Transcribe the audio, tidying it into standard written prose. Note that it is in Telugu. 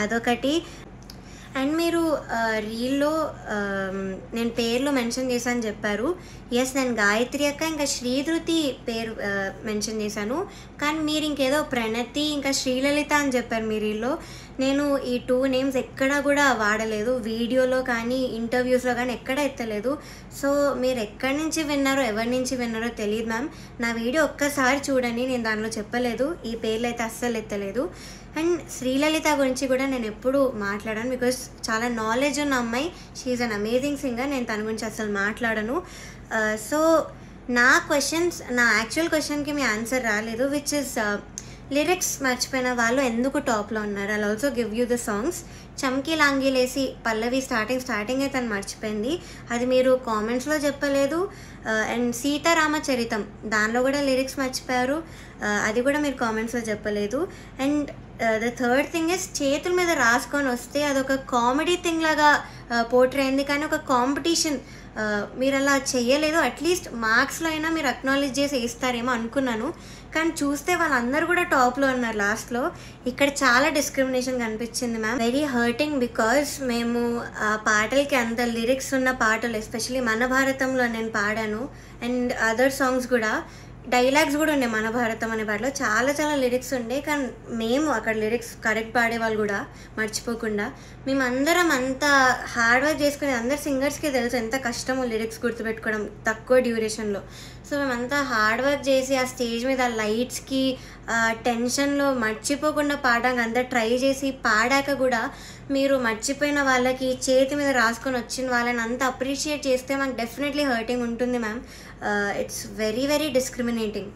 అదొకటి. అండ్ మీరు రీల్‌లో నేను పేర్లు మెన్షన్ చేశాను చెప్పారు. యెస్, నేను గాయత్రి అక్క ఇంకా శ్రీధృతి పేరు మెన్షన్ చేశాను. కానీ మీరు ఇంకేదో ప్రణతి ఇంకా శ్రీలలిత అని చెప్పారు మీ రీల్‌లో. నేను ఈ 2 నేమ్స్ ఎక్కడా కూడా వాడలేదు. వీడియోలో కానీ ఇంటర్వ్యూస్‌లో కానీ ఎక్కడ ఎత్తలేదు. సో మీరు ఎక్కడి నుంచి విన్నారో ఎవరి నుంచి విన్నారో తెలియదు మ్యామ్. నా వీడియో ఒక్కసారి చూడండి, నేను దానిలో చెప్పలేదు. ఈ పేర్లు అయితే అస్సలు ఎత్తలేదు. అండ్ శ్రీలలిత గురించి కూడా నేను ఎప్పుడు మాట్లాడాను, బికాస్ చాలా నాలెడ్జ్ ఉన్న అమ్మాయి. She is an amazing singer. నేను తన గురించి అసలు మాట్లాడను. సో నా యాక్చువల్ క్వశ్చన్కి మీ ఆన్సర్ రాలేదు, విచ్ ఇస్ లిరిక్స్ మర్చిపోయిన వాళ్ళు ఎందుకు టాప్లో ఉన్నారు. I'll also give you the songs. చమ్కీ లాంగీలేసి పల్లవి స్టార్టింగ్ అయితే తను మర్చిపోయింది, అది మీరు కామెంట్స్లో చెప్పలేదు. అండ్ సీతారామచరితం దానిలో కూడా లిరిక్స్ మర్చిపోయారు, అది కూడా మీరు కామెంట్స్లో చెప్పలేదు. And the third thing is చేతుల మీద రాసుకొని వస్తే అదొక కామెడీ థింగ్ లాగా పోర్ట్రే అయింది, కానీ ఒక కాంపిటీషన్ మీరు అలా చెయ్యలేదు. అట్లీస్ట్ మార్క్స్లో అయినా మీరు అక్నాలెడ్జ్ చేసి వేస్తారేమో అనుకున్నాను, కానీ చూస్తే వాళ్ళందరూ కూడా టాప్లో ఉన్నారు లాస్ట్లో. ఇక్కడ చాలా డిస్క్రిమినేషన్ కనిపించింది మ్యామ్. వెరీ హర్టింగ్, బికాజ్ మేము ఆ పాటలకి అంత లిరిక్స్ ఉన్న పాటలు, ఎస్పెషలీ మన భారతంలో నేను పాడాను. అండ్ అదర్ సాంగ్స్ కూడా డైలాగ్స్ కూడా ఉండే మన భారతం అనే పాటలో చాలా లిరిక్స్ ఉండే, కానీ మేము అక్కడ లిరిక్స్ కరెక్ట్ పాడేవాళ్ళు కూడా మర్చిపోకుండా. మేమందరం అంత హార్డ్ వర్క్ చేసుకుని, అందరు సింగర్స్కి తెలుసు ఎంత కష్టమో లిరిక్స్ గుర్తుపెట్టుకోవడం తక్కువ డ్యూరేషన్లో. సో మేమంతా హార్డ్ వర్క్ చేసి ఆ స్టేజ్ మీద లైట్స్కి టెన్షన్లో మర్చిపోకుండా పాడడానికి అంతా ట్రై చేసి పాడాక కూడా మీరు మర్చిపోయిన వాళ్ళకి చేతి మీద రాసుకొని వచ్చిన వాళ్ళని అంత అప్రిషియేట్ చేస్తే మాకు డెఫినెట్లీ హర్టింగ్ ఉంటుంది మ్యామ్. It's very discriminating.